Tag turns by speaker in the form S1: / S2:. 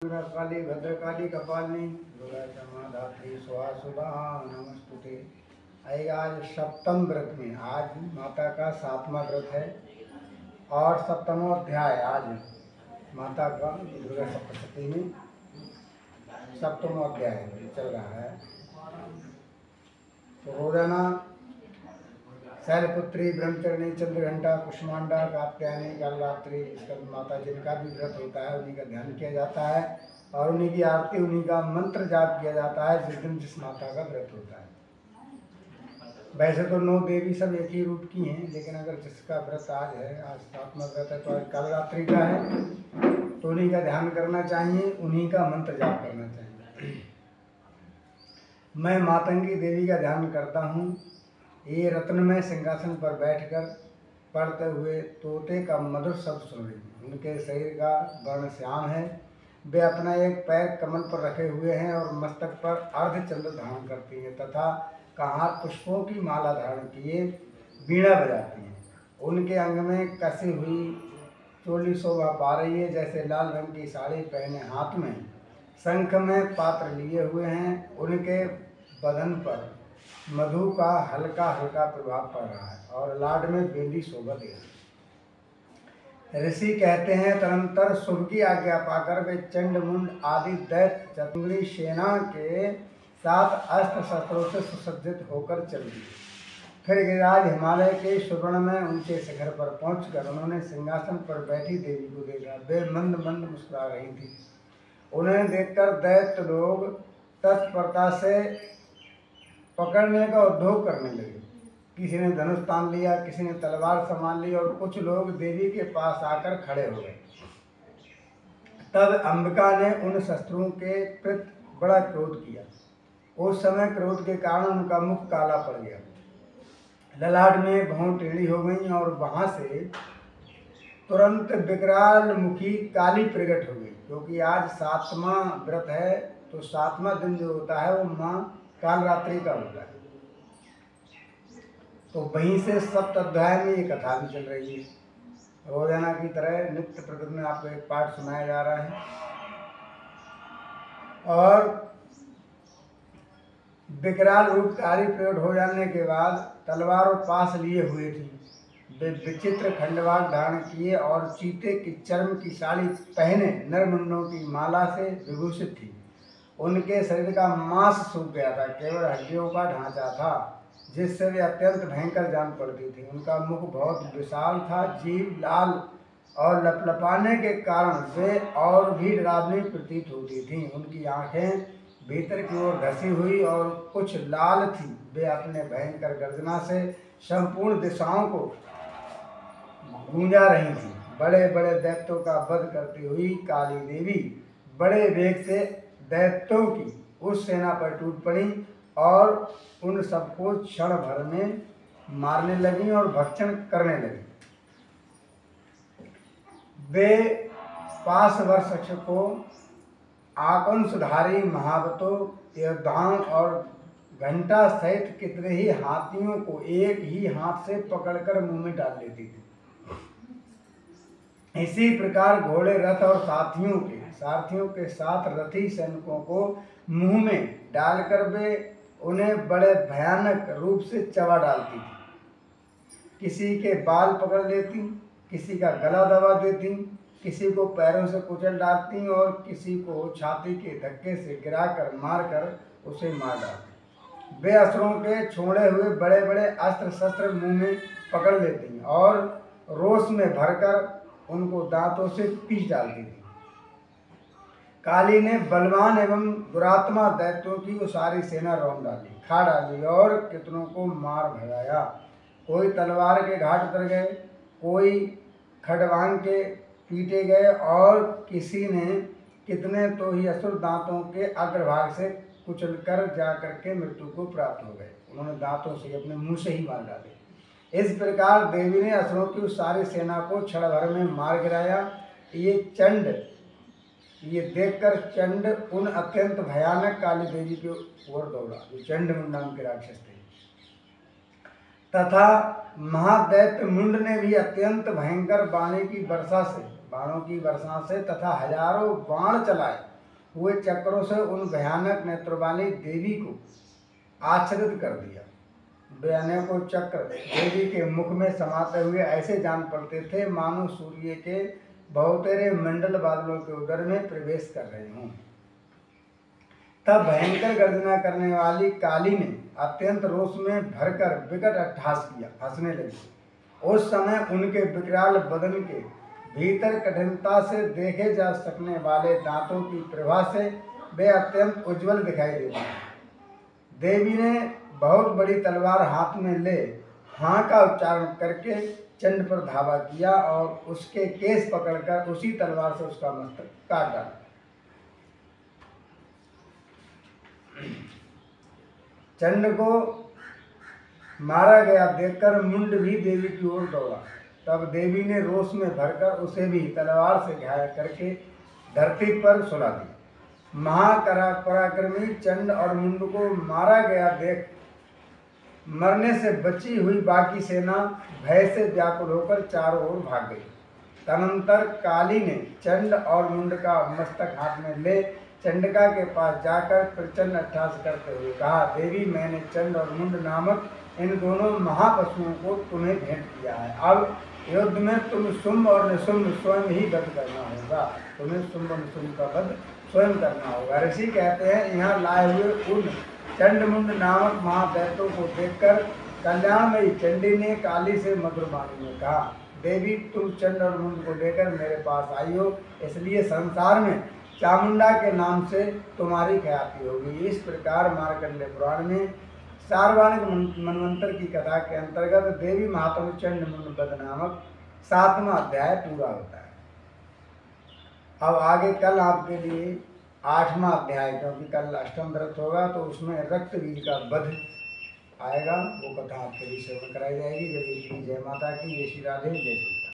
S1: काली भद्रकाली कपालिनी दुर्गा क्षमा धात्री स्वाहा सुभा नमस्तुते। आज सप्तम व्रत में आज माता का 7वां व्रत है और 7वां अध्याय आज माता का दुर्गा सप्तशती में 7वां अध्याय चल रहा है। तो रोजाना शैलपुत्री ब्रह्मचरणी चंद्रघंटा कुष्मांडा कात्यायनी कालरात्रि माता जिनका भी व्रत होता है उन्हीं का ध्यान किया जाता है और उन्हीं की आरती उन्हीं का मंत्र जाप किया जाता है जिस दिन जिस माता का व्रत होता है। वैसे तो 9 देवी सब एक ही रूप की हैं, लेकिन अगर जिसका व्रत आज है, आज 7वां व्रत है, तो आज कालरात्रि का है तो उन्हीं का ध्यान करना चाहिए, उन्हीं का मंत्र जाप करना चाहिए। मैं मातंगी देवी का ध्यान करता हूँ। ये रत्नमय सिंहासन पर बैठकर पढ़ते हुए तोते का मधुर शब्द सुन रही। उनके शरीर का वर्ण श्याम है। वे अपना एक पैर कमल पर रखे हुए हैं और मस्तक पर अर्धचंद्र धारण करती हैं तथा कहाँ पुष्पों की माला धारण किए वीणा बजाती हैं। उनके अंग में कसी हुई चोली शोभा पा रही है, जैसे लाल रंग की साड़ी पहने हाथ में शंख में पात्र लिए हुए हैं। उनके बदन पर मधु का हल्का हल्का प्रभाव पड़ रहा है और लाड में बेली शोभा दे रही। ऋषि कहते हैं तदनंतर शुभ की आज्ञा पाकर वे चंड मुंड आदि दैत्य चतुर्ंगी सेना के साथ अस्त्र शस्त्रों से सुसज्जित होकर चल दिए। फिर गिरिराज हिमालय के सुवर्ण में ऊंचे शिखर पर पहुंचकर उन्होंने सिंहासन पर बैठी देवी को देखा। वे मंद मंद मुस्कुरा रही थी। उन्हें देखकर दैत्य लोग तत्परता से पकड़ने का उद्योग करने लगे। किसी ने धनुष तान लिया, किसी ने तलवार संभाल ली और कुछ लोग देवी के पास आकर खड़े हो गए। तब अंबिका ने उन शस्त्रों के प्रति बड़ा क्रोध किया। उस समय क्रोध के कारण उनका मुख काला पड़ गया, ललाट में भौं टेढ़ी हो गई और वहां से तुरंत विकराल मुखी काली प्रकट हो गई। क्योंकि आज 7वां व्रत है तो 7वां दिन जो होता है वो माँ कालरात्रि का होता है। तो वहीं से सप्त अध्याय में ये कथा भी चल रही है। रोजाना की तरह नित्य प्रतिदिन आपको एक पाठ सुनाया जा रहा है और विकराल रूप काली प्रकट हो जाने के बाद तलवार और पास लिए हुए थी। वे विचित्र खंडवाग धारण किए और चीते की चर्म की साड़ी पहने नरमुंडों की माला से विभूषित थी। उनके शरीर का मांस सूख गया था, केवल हड्डियों का ढांचा था जिससे वे अत्यंत भयंकर जान पड़ती थी। उनका मुख बहुत विशाल था, जीभ लाल और लपलपाने के कारण वे और भी डरावनी प्रतीत होती थीं। उनकी आंखें भीतर की ओर धसी हुई और कुछ लाल थी। वे अपने भयंकर गर्जना से संपूर्ण दिशाओं को गूंजा रही थी। बड़े बड़े दैत्यों का वध करती हुई काली देवी बड़े वेग से दैत्यों की उस सेना पर टूट पड़ी और उन सबको क्षण भर में मारने लगी और भक्षण करने लगी। वे पास वर्ष को आकुंशधारी महावतों योद्धाओं और घंटा सहित कितने ही हाथियों को एक ही हाथ से पकड़कर मुंह में डाल लेती थी। इसी प्रकार घोड़े रथ और सारथियों के साथ रथी सैनिकों को मुंह में डालकर वे उन्हें बड़े भयानक रूप से चबा डालती थी। किसी के बाल पकड़ लेती, किसी का गला दबा देती, किसी को पैरों से कुचल डालती और किसी को छाती के धक्के से गिराकर मारकर उसे मार डालती। वे असुरों के छोड़े हुए बड़े बड़े अस्त्र शस्त्र मुंह में पकड़ लेती और रोष में भरकर उनको दांतों से पीस डालती थी। काली ने बलवान एवं दुरात्मा दैत्यों की वो सारी सेना रौंद डाली, खा डाली और कितनों को मार भगाया। कोई तलवार के घाट उतर गए, कोई खड़वांग के पीटे गए और किसी ने कितने तो ही असुर दांतों के अग्रभाग से कुचलकर जाकर के मृत्यु को प्राप्त हो गए। उन्होंने दांतों से अपने मुंह से ही मार डाले। इस प्रकार देवी ने असुरों की उस सारी सेना को क्षण भर में मार गिराया। ये देखकर चंड उन अत्यंत भयानक काली देवी की ओर दौड़ा जो चंड मुंड नाम के राक्षस थे तथा महादैत्य मुंड ने भी अत्यंत भयंकर बाणों की वर्षा से तथा हजारों बाण चलाए हुए चक्रों से उन भयानक नेत्र वाली देवी को आच्छादित कर दिया। वे अनेकों चक्र देवी के मुख में समाते हुए ऐसे जान पड़ते थे मानो सूर्य के बहुतेरे मंडल बादलों के उदर में प्रवेश कर रहे हों। तब भयंकर गर्जना करने वाली काली ने अत्यंत रोष में भरकर विकट अट्टहास किया, हंसने लगी। उस समय उनके विकराल बदन के भीतर कठिनता से देखे जा सकने वाले दांतों की प्रभा से वे अत्यंत उज्जवल दिखाई देते। देवी ने बहुत बड़ी तलवार हाथ में ले हाँ का उच्चारण करके चंड पर धावा किया और उसके केस पकड़कर उसी तलवार से उसका मस्तक काट डाला। चंड को मारा गया देखकर मुंड भी देवी की ओर दौड़ा। तब देवी ने रोष में भरकर उसे भी तलवार से घायल करके धरती पर सुला दी। महापराक्रमी चंड और मुंड को मारा गया देख मरने से बची हुई बाकी सेना भय से व्याकुल होकर चारों ओर भाग गई। तदनंतर काली ने चंड और मुंड का मस्तक हाथ में ले चंडिका के पास जाकर प्रचंड अट्टहास करते हुए कहा, देवी मैंने चंड और मुंड नामक इन दोनों महापशुओं को तुम्हें भेंट किया है। अब युद्ध में तुम शुंभ और निशुंभ स्वयं ही वध करना होगा। तुम्हें शुंभ और निशुंभ का वध स्वयं करना होगा। ऋषि कहते हैं, यहाँ लाए हुए उन चंड मुंड नामक महादैत्यों को देखकर कल्याणमयी चंडी ने काली से मधुर वाणी में कहा, देवी तुम चंड और मुंड को लेकर मेरे पास आई हो, इसलिए संसार में चामुंडा के नाम से तुम्हारी ख्याति होगी। इस प्रकार मार्कंडेय पुराण में सार्वजनिक मनवंतर की कथा के अंतर्गत देवी महात्म्य चंड मुंड वध नामक 7वां अध्याय पूरा होता है। अब आगे कल आपके लिए 8वां अध्याय, क्योंकि कल अष्टम व्रत होगा तो उसमें रक्तवीर का वध आएगा, वो कथा आपके लिए सेवन कराई जाएगी। जय जय माता की, जय श्री राधे, जय श्री।